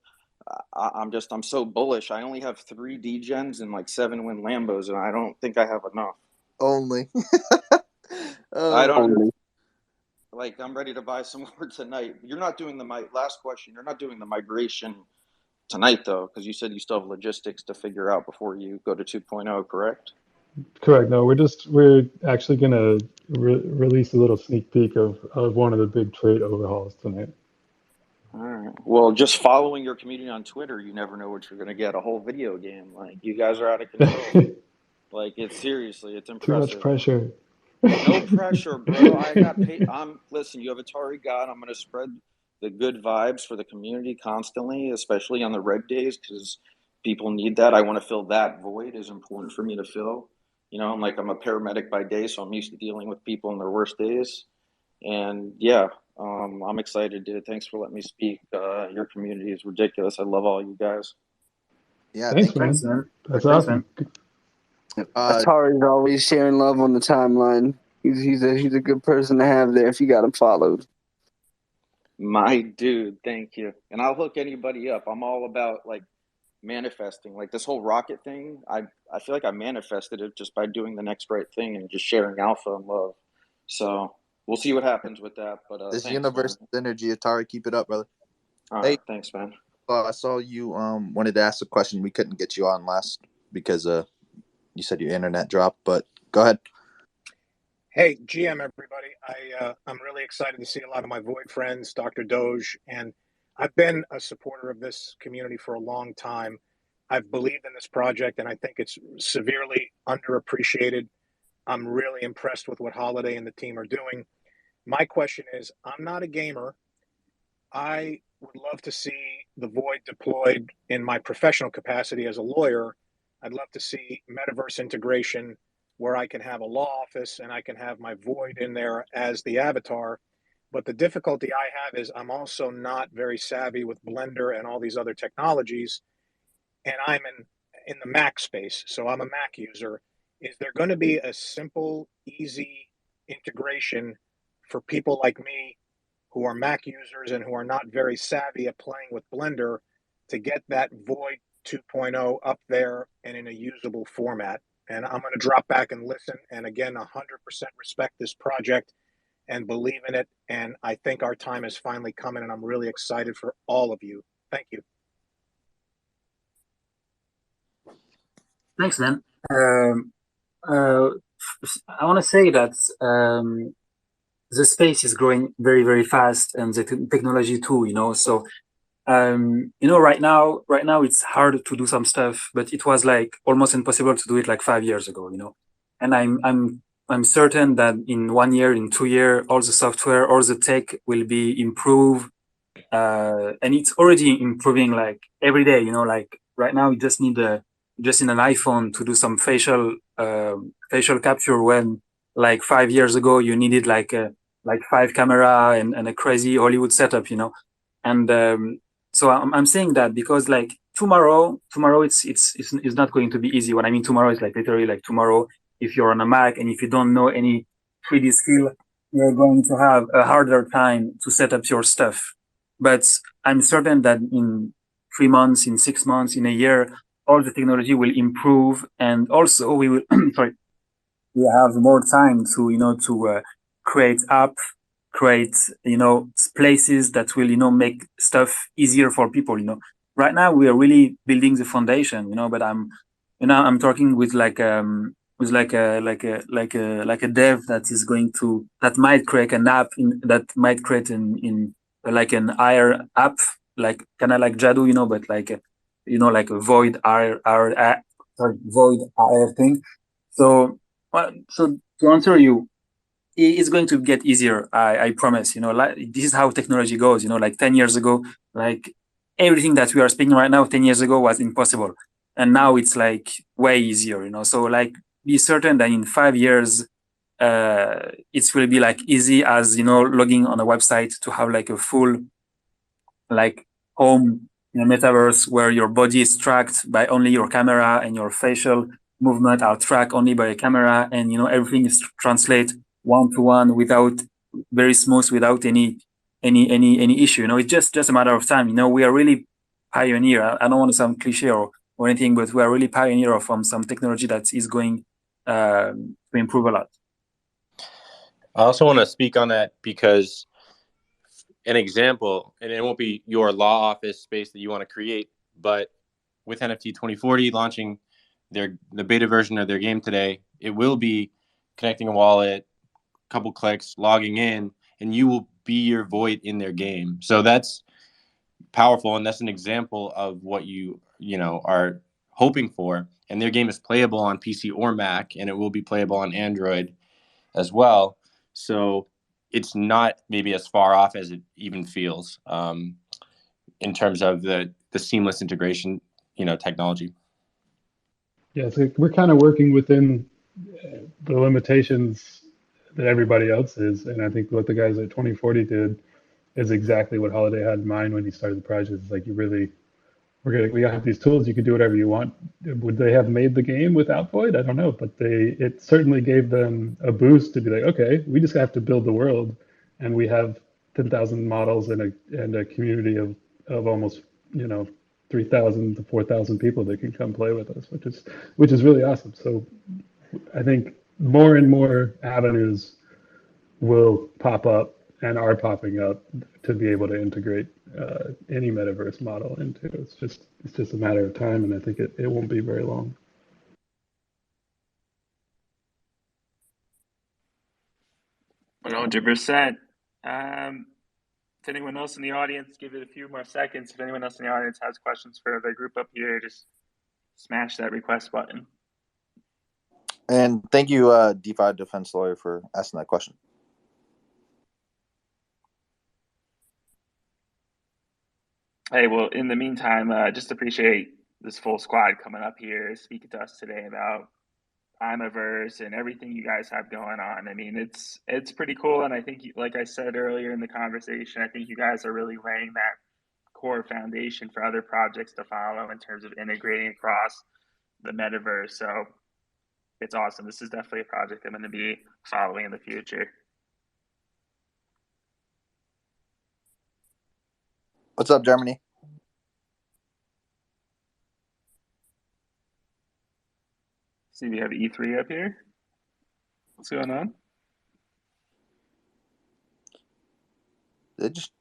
I'm so bullish. I only have 3 DGens and 7 WynLambos, and I don't think I have enough. Only. I don't. I'm ready to buy some more tonight. You're not doing last question. You're not doing the migration tonight though, because you said you still have logistics to figure out before you go to 2.0, correct? Correct. No, we're actually going to release a little sneak peek of one of the big trait overhauls tonight. All right. Well, just following your community on Twitter, you never know what you're going to get. A whole video game. You guys are out of control. It's impressive. Too much pressure. No pressure, bro. I got paid. Listen, you have Atari God. I'm going to spread the good vibes for the community constantly, especially on the red days, because people need that. I want to fill that void. Is important for me to fill. I'm a paramedic by day, so I'm used to dealing with people in their worst days. And yeah, I'm excited, dude. Thanks for letting me speak. Your community is ridiculous. I love all you guys. Yeah, Thanks, man. That's awesome. Atari's always sharing love on the timeline. He's a good person to have there if you got him followed. My dude, thank you. And I'll hook anybody up. I'm all about manifesting. This whole rocket thing, I feel like I manifested it just by doing the next right thing and just sharing alpha and love. So we'll see what happens with that. But This thanks, universe man. synergy, Atari, keep it up, brother. All Hey, right, thanks, man. I saw you wanted to ask a question. We couldn't get you on last because you said your internet dropped, but go ahead. Hey, GM, everybody. I'm really excited to see a lot of my Void friends, Dr. Doge, and I've been a supporter of this community for a long time. I've believed in this project, and I think it's severely underappreciated. I'm really impressed with what Holiday and the team are doing. My question is, I'm not a gamer. I would love to see the Void deployed in my professional capacity as a lawyer. I'd love to see metaverse integration where I can have a law office and I can have my Void in there as the avatar. But the difficulty I have is I'm also not very savvy with Blender and all these other technologies. And I'm in the Mac space, so I'm a Mac user. Is there going to be a simple, easy integration for people like me who are Mac users and who are not very savvy at playing with Blender to get that Void 2.0 up there and in a usable format? And I'm going to drop back and listen. And again, 100% respect this project and believe in it. And I think our time is finally coming, and I'm really excited for all of you. Thank you. Thanks, man. I want to say that the space is growing very, very fast, and the technology too. So right now it's hard to do some stuff, but it was like almost impossible to do it like 5 years ago. And I'm certain that in 1 year, in 2 years, all the software, all the tech will be improved, and it's already improving like every day. Like right now, you just need an iPhone to do some facial capture, when like 5 years ago you needed like 5 camera and a crazy Hollywood setup. And so I'm saying that because like tomorrow it's not going to be easy. What I mean tomorrow is like literally like tomorrow. If you're on a Mac and if you don't know any 3D skill, you're going to have a harder time to set up your stuff. But I'm certain that in 3 months, in 6 months, in a year, all the technology will improve, and also we will we have more time to create apps, create places that will make stuff easier for people. Right now we are really building the foundation, but I'm talking with like a dev that might create an app that might create in like an IR app, like kind of like Jadu, but like like a void void IR thing. So to answer you, it's going to get easier. I promise. Like this is how technology goes. Like 10 years ago, like everything that we are speaking right now, 10 years ago was impossible, and now it's like way easier. So like be certain that in 5 years, it will be like easy as logging on a website to have like a full like home in a metaverse where your body is tracked by only your camera and your facial movement are tracked only by a camera, and everything is translate one-to-one without very smooth, without any issue. It's just a matter of time. We are really pioneer. I don't want to sound cliche or anything, but we are really pioneer of some technology that is going to improve a lot. I also want to speak on that because an example, and it won't be your law office space that you want to create, but with NFT 2040 launching the beta version of their game today, it will be connecting a wallet, couple clicks, logging in, and you will be your void in their game. So that's powerful, and that's an example of what you are hoping for. And their game is playable on PC or Mac, and it will be playable on Android as well. So it's not maybe as far off as it even feels in terms of the seamless integration, technology. Yeah, so we're kind of working within the limitations that everybody else is, and I think what the guys at 2040 did is exactly what Holiday had in mind when he started the project. It's like we have these tools, you can do whatever you want. Would they have made the game without Void? I don't know, but it certainly gave them a boost to be like, okay, we just have to build the world, and we have 10,000 models and a community of almost 3,000 to 4,000 people that can come play with us, which is really awesome. So I think more and more avenues will pop up and are popping up to be able to integrate any metaverse model into. It's just a matter of time, and I think it won't be very long. 100%. If anyone else in the audience, give it a few more seconds. If anyone else in the audience has questions for the group up here, just smash that request button. And thank you, DeFi defense lawyer, for asking that question. Hey, well, in the meantime, just appreciate this full squad coming up here, speaking to us today about Immaverse and everything you guys have going on. I mean, it's pretty cool, and I think, like I said earlier in the conversation, I think you guys are really laying that core foundation for other projects to follow in terms of integrating across the metaverse. So it's awesome. This is definitely a project I'm going to be following in the future. What's up, Germany? See, we have E3 up here. What's going on? They just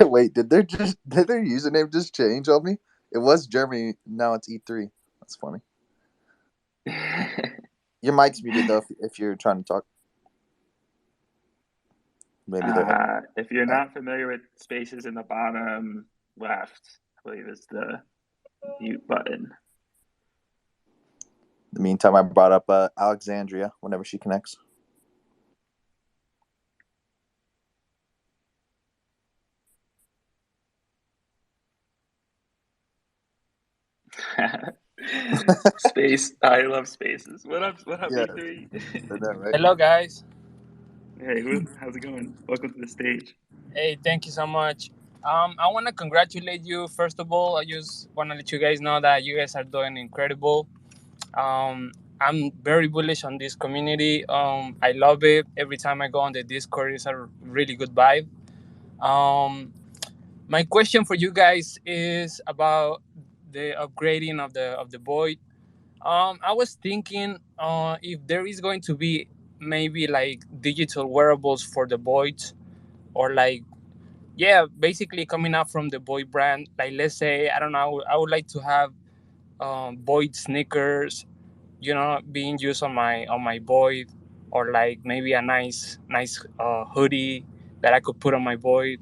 wait. Did their username just change on me? It was Germany. Now it's E3. That's funny. Your mic's muted though if you're trying to talk. Maybe they're. If you're not familiar with spaces in the bottom left, I believe is the mute button. In the meantime, I brought up Alexandria whenever she connects. Space. I love spaces. What up, Yeah. E3? Right? Hello, guys. Hey, how's it going? Welcome to the stage. Hey, thank you so much. I want to congratulate you. First of all, I just want to let you guys know that you guys are doing incredible. I'm very bullish on this community. I love it. Every time I go on the Discord, it's a really good vibe. My question for you guys is about the upgrading of the Void. I was thinking if there is going to be maybe like digital wearables for the Void, or like, yeah, basically coming out from the Void brand. Like, let's say, I don't know, I would like to have Void sneakers, being used on my Void, or like maybe a nice hoodie that I could put on my Void.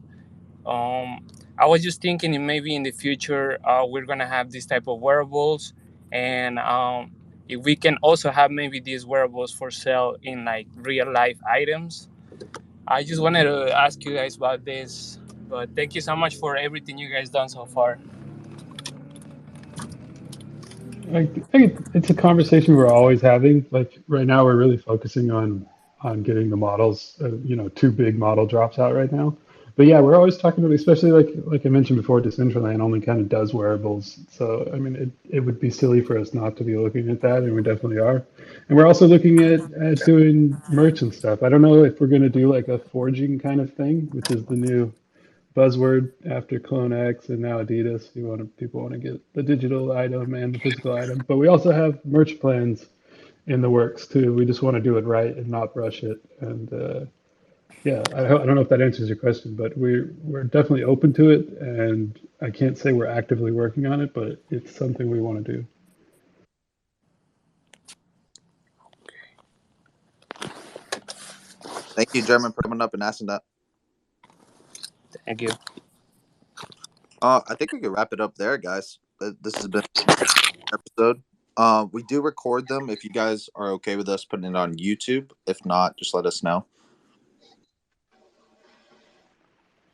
I was just thinking if maybe in the future we're gonna have this type of wearables, and if we can also have maybe these wearables for sale in like real life items. I just wanted to ask you guys about this, but thank you so much for everything you guys done so far. I think it's a conversation we're always having. Like right now, we're really focusing on getting the models. 2 big model drops out right now. But yeah, we're always talking about, especially like I mentioned before, Decentraland only kind of does wearables. So I mean, it would be silly for us not to be looking at that, and we definitely are. And we're also looking at doing merch and stuff. I don't know if we're going to do like a forging kind of thing, which is the new buzzword after Clone X and now Adidas. People want to get the digital item and the physical item, but we also have merch plans in the works too. We just want to do it right and not rush it. And yeah, I don't know if that answers your question, but we're definitely open to it, and I can't say we're actively working on it, but it's something we want to do. Thank you, German, for coming up and asking that. Thank you. I think we could wrap it up there, guys. This has been an episode. We do record them if you guys are okay with us putting it on YouTube. If not, just let us know.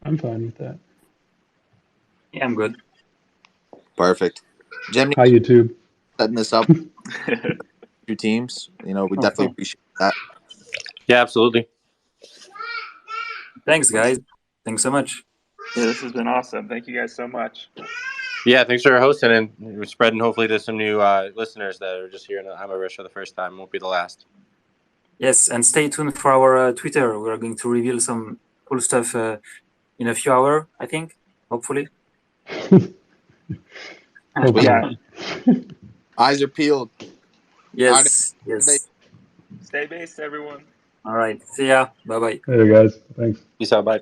I'm fine with that. Yeah, I'm good. Perfect. Jimmy, Hi, YouTube. setting this up. 2 teams. We definitely appreciate that. Yeah, absolutely. Thanks, guys. Thanks so much. Yeah, this has been awesome. Thank you guys so much. Yeah, thanks for hosting, and we're spreading hopefully to some new listeners that are just hearing Immaverse for the first time. Won't be the last. Yes, and stay tuned for our Twitter. We're going to reveal some cool stuff in a few hours, I think, hopefully. Yeah. Eyes are peeled. Yes, yes. Stay based, everyone. All right. See ya. Bye bye. Later, guys. Thanks. Peace out. Bye.